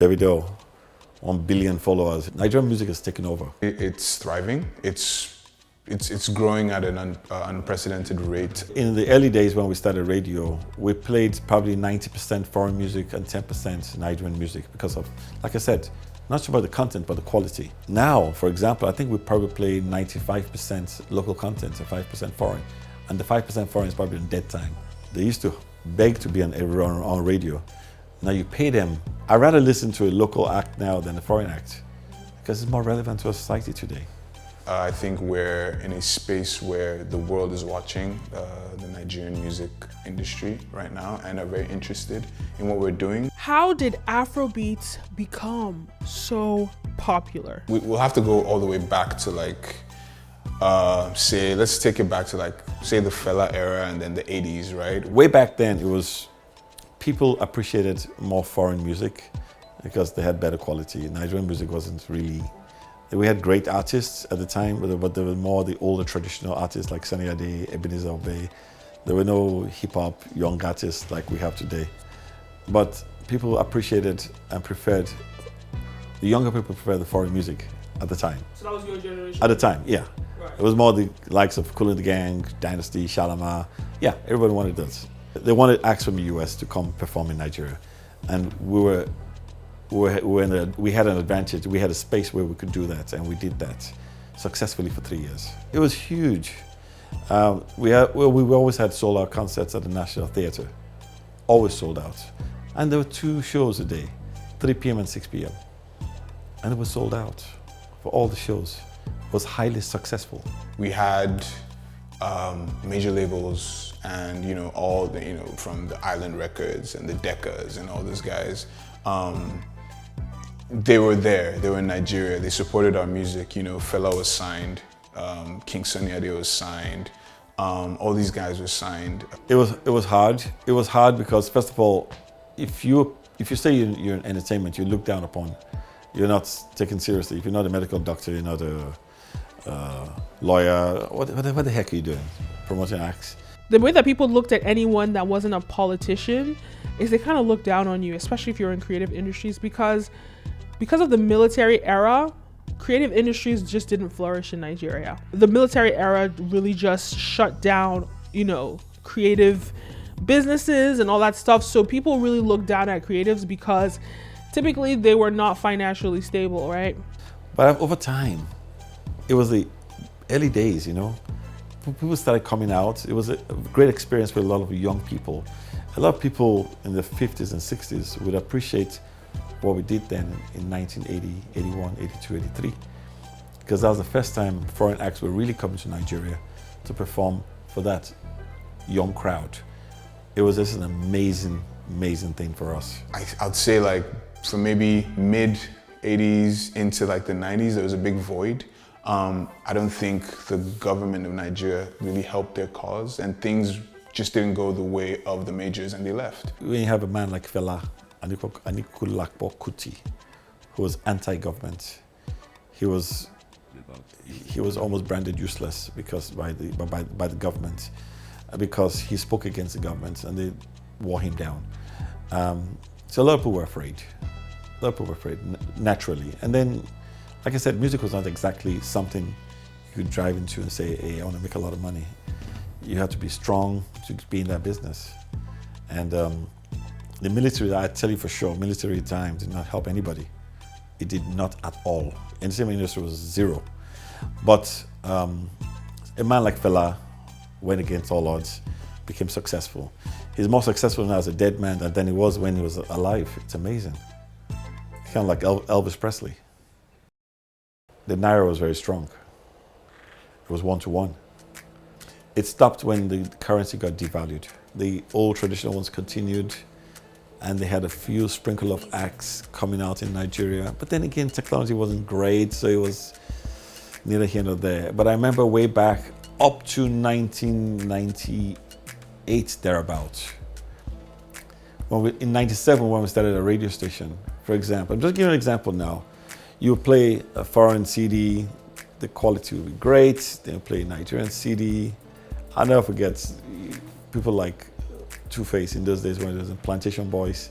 Davido, 1 billion followers. Nigerian music has taken over. It's thriving. It's growing at an unprecedented rate. In the early days when we started radio, we played probably 90% foreign music and 10% Nigerian music because of, like I said, not so about the content, but the quality. Now, for example, I think we probably play 95% local content and 5% foreign. And the 5% foreign is probably in dead time. They used to beg to be on radio. Now you pay them. I'd rather listen to a local act now than a foreign act because it's more relevant to our society today. I think we're in a space where the world is watching the Nigerian music industry right now and are very interested in what we're doing. How did Afrobeats become so popular? We'll have to go all the way back to let's take it back to the Fela era and then the 80s, right? Way back then, it was people appreciated more foreign music because they had better quality. Nigerian music wasn't really. We had great artists at the time, but there were more the older traditional artists like Sunny Ade, Ebenezer Obey. There were no hip-hop young artists like we have today. But people appreciated and preferred, the younger people preferred the foreign music at the time. So that was your generation? At the time, yeah. Right. It was more the likes of Kool and the Gang, Dynasty, Shalimar. Yeah, everybody wanted those. They wanted acts from the US to come perform in Nigeria. And we had an advantage. We had a space where we could do that, and we did that successfully for 3 years. It was huge. We always had sold-out concerts at the National Theatre, always sold out. And there were 2 shows a day, 3 p.m. and 6 p.m. And it was sold out for all the shows. It was highly successful. We had major labels and all the from the Island Records and the Decas and all those guys. They were there. They were in Nigeria. They supported our music. Fela was signed. King Sunny Ade was signed. All these guys were signed. It was hard. It was hard because, first of all, if you say you're in entertainment, you're looked down upon. You're not taken seriously. If you're not a medical doctor, you're not a lawyer. What the heck are you doing? Promoting acts? The way that people looked at anyone that wasn't a politician is they kind of looked down on you, especially if you're in creative industries, because of the military era, creative industries just didn't flourish in Nigeria. The military era really just shut down, creative businesses and all that stuff. So people really looked down at creatives because typically they were not financially stable, right? But over time, it was the early days, People started coming out. It was a great experience for a lot of young people. A lot of people in the 50s and 60s would appreciate what we did then in 1980, 81, 82, 83. Because that was the first time foreign acts were really coming to Nigeria to perform for that young crowd. It was just an amazing, amazing thing for us. I'd say from maybe mid 80s into the 90s, there was a big void. I don't think the government of Nigeria really helped their cause, and things just didn't go the way of the majors, and they left. When you have a man like Fela Anikulapo Kuti, who was anti-government, he was almost branded useless because by the government, because he spoke against the government, and they wore him down. So a lot of people were afraid. A lot of people were afraid naturally, and then. Like I said, music was not exactly something you could drive into and say, hey, I want to make a lot of money. You have to be strong to be in that business. And the military, I tell you for sure, military time did not help anybody. It did not at all. Entertainment industry was zero. But a man like Fela went against all odds, became successful. He's more successful now as a dead man than he was when he was alive. It's amazing. Kind of like Elvis Presley. The Naira was very strong. It was 1-to-1. It stopped when the currency got devalued. The old traditional ones continued, and they had a few sprinkle of acts coming out in Nigeria. But then again, technology wasn't great, so it was neither here nor there. But I remember way back up to 1998, thereabouts. In 97, when we started a radio station, for example, I'm just giving an example now. You play a foreign CD, the quality will be great. Then you play a Nigerian CD. I'll never forget people like Two-Face in those days when it was in Plantation Boys.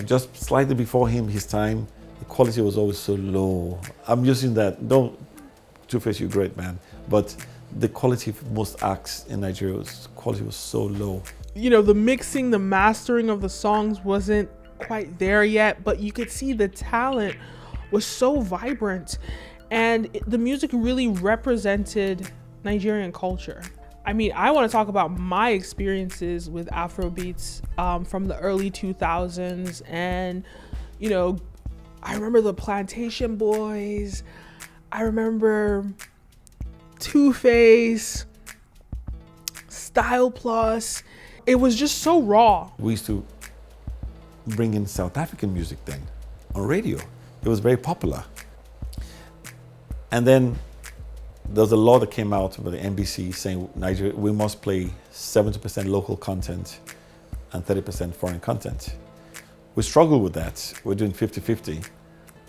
just slightly before him, his time, the quality was always so low. I'm using that, don't, Two-Face, you're great, man. But the quality of most acts in Nigeria, quality was so low. You know, the mixing, the mastering of the songs wasn't quite there yet, but you could see the talent was so vibrant. And the music really represented Nigerian culture. I mean, I want to talk about my experiences with Afrobeats from the early 2000s. And, you know, I remember the Plantation Boys. I remember Two-Face, Style Plus. It was just so raw. We used to bring in South African music then on radio. It was very popular. And then there was a law that came out by the NBC saying Nigeria, we must play 70% local content and 30% foreign content. We struggled with that. We're doing 50-50.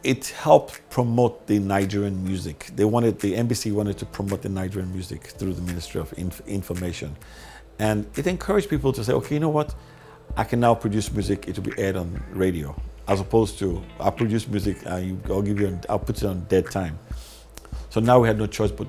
It helped promote the Nigerian music. The NBC wanted to promote the Nigerian music through the Ministry of Information. And it encouraged people to say, okay, you know what? I can now produce music, it will be aired on radio. As opposed to, I'll produce music and I'll put it on dead time. So now we had no choice but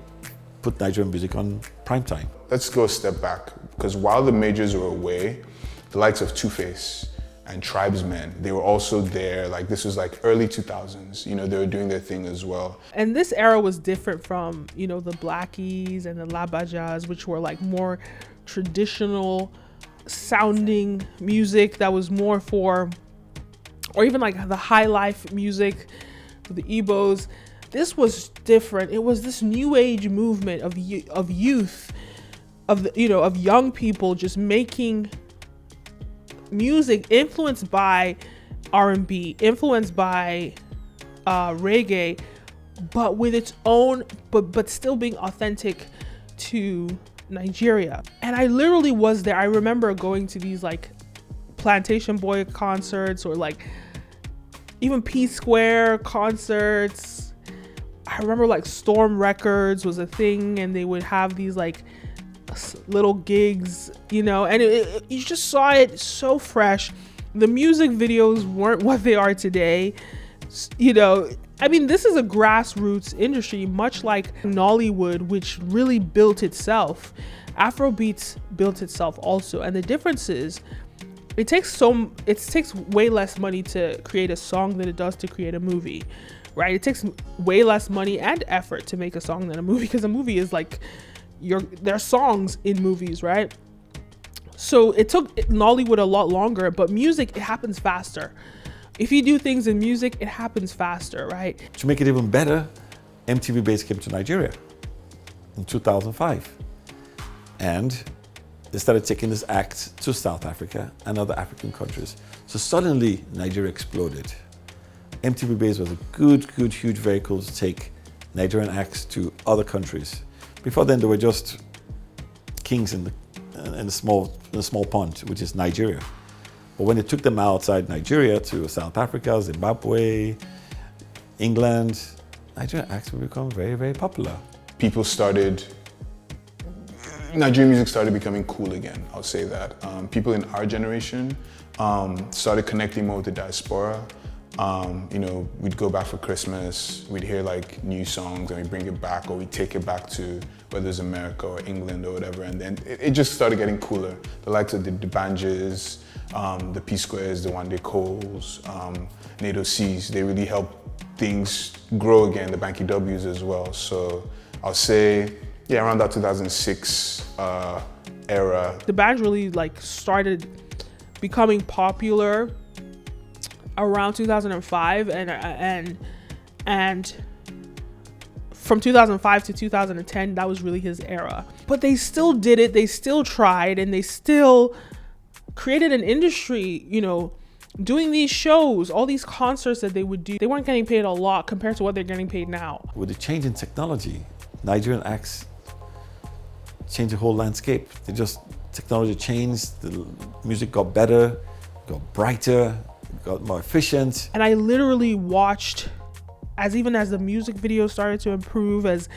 put Nigerian music on prime time. Let's go a step back, because while the majors were away, the likes of Two-Face and Tribesmen, they were also there. Like, this was like early 2000s, you know, they were doing their thing as well. And this era was different from, you know, the Blackies and the Labajas, which were like more traditional sounding music that was more for, or even like the high life music, the Igbos. This was different. It was this new age movement of youth, of young people just making music influenced by R&B, influenced by reggae, but with its own, but still being authentic to Nigeria. And I literally was there. I remember going to these like Plantation Boy concerts, or like even P Square concerts. I remember like Storm Records was a thing, and they would have these like little gigs, you know, and you just saw it so fresh. The music videos weren't what they are today, you know. I mean, this is a grassroots industry, much like Nollywood, which really built itself. Afrobeats built itself also, and the difference is it takes way less money to create a song than it does to create a movie, right? It takes way less money and effort to make a song than a movie, because a movie is like there are songs in movies, right? So it took Nollywood a lot longer, but music, it happens faster. If you do things in music, it happens faster, right? To make it even better, MTV Base came to Nigeria in 2005. And they started taking this act to South Africa and other African countries. So suddenly, Nigeria exploded. MTV Base was a good, huge vehicle to take Nigerian acts to other countries. Before then, they were just kings in the small pond, which is Nigeria. But when they took them outside Nigeria to South Africa, Zimbabwe, England, Nigerian acts would become very, very popular. Nigerian music started becoming cool again, I'll say that. People in our generation started connecting more with the diaspora. You know, we'd go back for Christmas, we'd hear like new songs and we bring it back, or we take it back to whether it's America or England or whatever, and then it just started getting cooler. The likes of the Banjis, the P Squares, the Wande Coles, NATO C's, they really helped things grow again, the Banky W's as well. So I'll say, yeah, around that 2006 era. The band really like started becoming popular around 2005, and from 2005 to 2010, that was really his era. But they still did it, they still tried, and they still created an industry, you know, doing these shows, all these concerts that they would do. They weren't getting paid a lot compared to what they're getting paid now. With the change in technology, Nigerian acts changed the whole landscape. Technology changed, the music got better, got brighter, got more efficient. And I literally watched as the music videos started to improve, as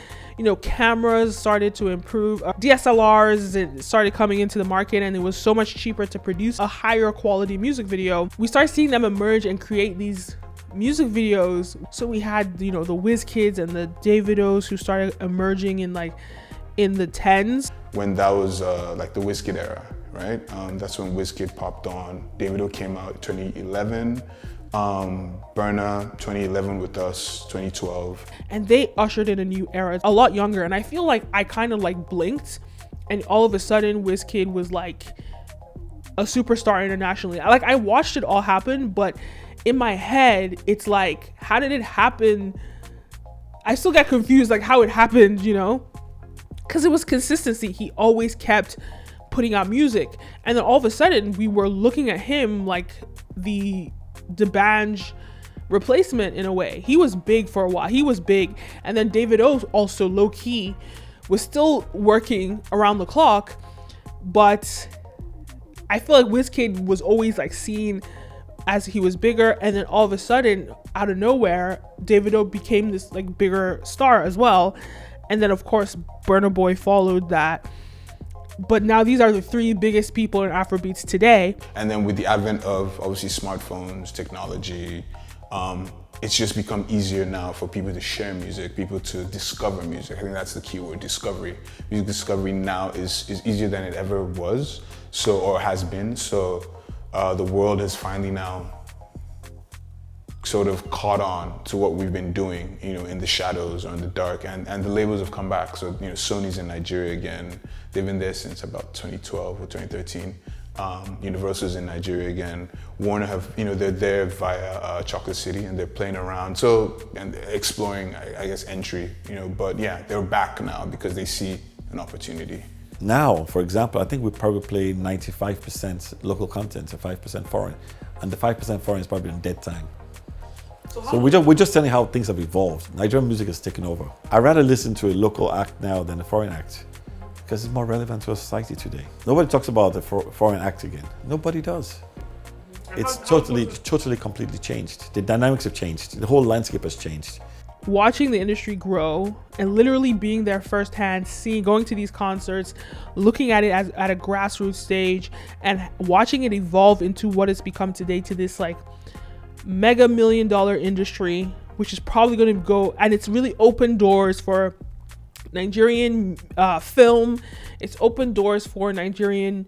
cameras started to improve, DSLRs started coming into the market, and it was so much cheaper to produce a higher quality music video. We started seeing them emerge and create these music videos. So we had the WizKids and the Davidos who started emerging in the 10s. When that was like the WizKid era, right? That's when WizKid popped on. Davido came out 2011. Burna 2011 with us, 2012. And they ushered in a new era, a lot younger. And I feel like I kind of blinked, and all of a sudden WizKid was like a superstar internationally. I watched it all happen, but in my head, it's like, how did it happen? I still get confused, how it happened, because it was consistency. He always kept putting out music, and then all of a sudden we were looking at him like the D'banj replacement in a way. He was big for a while. He was big, and then Davido also low key was still working around the clock, but I feel like WizKid was always seen as he was bigger, and then all of a sudden, out of nowhere, Davido became this bigger star as well, and then of course Burna Boy followed that. But now these are the three biggest people in Afrobeats today. And then with the advent of obviously smartphones, technology, it's just become easier now for people to share music, people to discover music. I think that's the key word, discovery. Music discovery now is easier than it ever was, or has been. So the world has finally now sort of caught on to what we've been doing, in the shadows or in the dark, and the labels have come back. So, Sony's in Nigeria again. They've been there since about 2012 or 2013. Universal's in Nigeria again. Warner they're there via Chocolate City, and they're playing around. And exploring, I guess, entry, but yeah, they're back now because they see an opportunity. Now, for example, I think we probably play 95% local content and 5% foreign. And the 5% foreign is probably in dead time. So we're just telling how things have evolved. Nigerian music has taken over. I'd rather listen to a local act now than a foreign act because it's more relevant to our society today. Nobody talks about the foreign act again. Nobody does. It's totally, completely changed. The dynamics have changed. The whole landscape has changed. Watching the industry grow and literally being there firsthand, going to these concerts, looking at it at a grassroots stage, and watching it evolve into what it's become today, to this mega $1 million industry, which is probably going to go, and it's really opened doors for Nigerian film. It's opened doors for Nigerian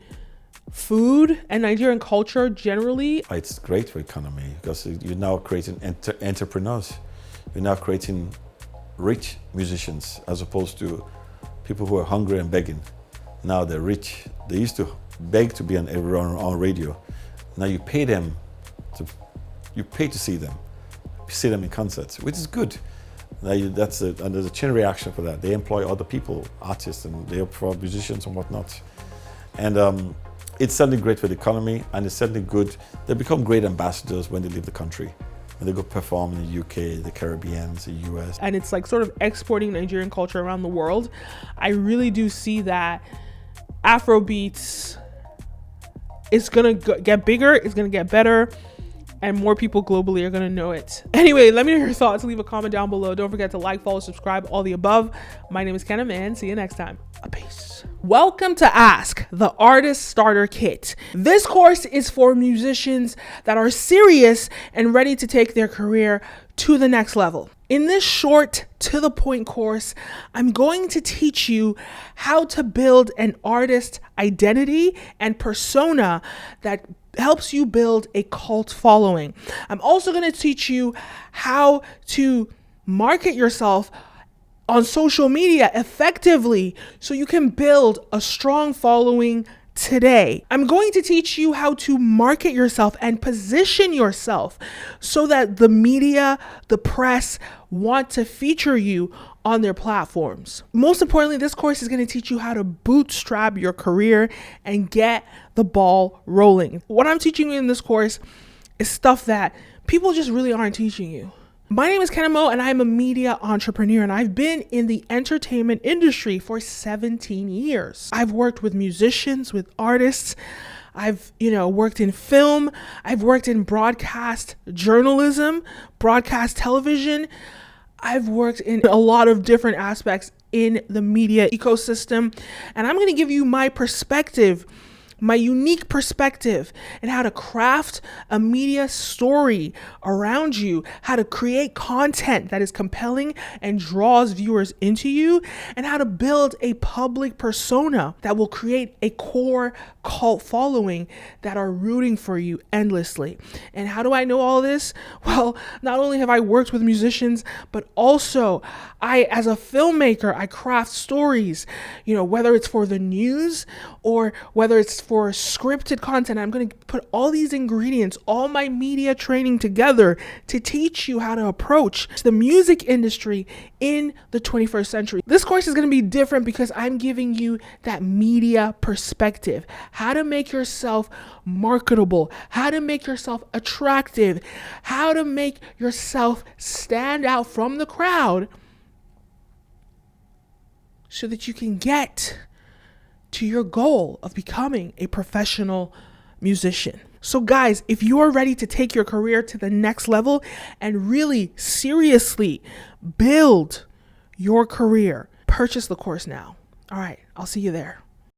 food and Nigerian culture generally. It's great for economy because you're now creating entrepreneurs. You're now creating rich musicians as opposed to people who are hungry and begging. Now they're rich. They used to beg to be on radio. Now you pay them you pay to see them in concerts, which is good. And there's a chain reaction for that. They employ other people, artists, and they employ musicians and whatnot. And it's certainly great for the economy, and it's certainly good. They become great ambassadors when they leave the country. And they go perform in the UK, the Caribbean, the US. And it's sort of exporting Nigerian culture around the world. I really do see that Afrobeats is gonna get bigger, it's gonna get better, and more people globally are gonna know it. Anyway, let me know your thoughts. Leave a comment down below. Don't forget to like, follow, subscribe, all the above. My name is Kenna Man. See you next time. Peace. Welcome to Ask, the Artist Starter Kit. This course is for musicians that are serious and ready to take their career to the next level. In this short, to the point course, I'm going to teach you how to build an artist identity and persona that helps you build a cult following. I'm also going to teach you how to market yourself on social media effectively so you can build a strong following today. I'm going to teach you how to market yourself and position yourself so that the media, the press want to feature you on their platforms. Most importantly, this course is going to teach you how to bootstrap your career and get the ball rolling. What I'm teaching you in this course is stuff that people just really aren't teaching you. My name is Kenna Mo, and I'm a media entrepreneur, and I've been in the entertainment industry for 17 years. I've worked with musicians, with artists. I've, worked in film. I've worked in broadcast journalism, broadcast television. I've worked in a lot of different aspects in the media ecosystem, and I'm going to give you my perspective, my unique perspective, and how to craft a media story around you, how to create content that is compelling and draws viewers into you, and how to build a public persona that will create a core cult following that are rooting for you endlessly. And how do I know all this? Well, not only have I worked with musicians, but also as a filmmaker, I craft stories, whether it's for the news or whether it's for scripted content. I'm going to put all these ingredients, all my media training together to teach you how to approach the music industry in the 21st century. This course is going to be different because I'm giving you that media perspective, how to make yourself marketable, how to make yourself attractive, how to make yourself stand out from the crowd so that you can get to your goal of becoming a professional musician. So guys, if you are ready to take your career to the next level and really seriously build your career, purchase the course now. All right, I'll see you there.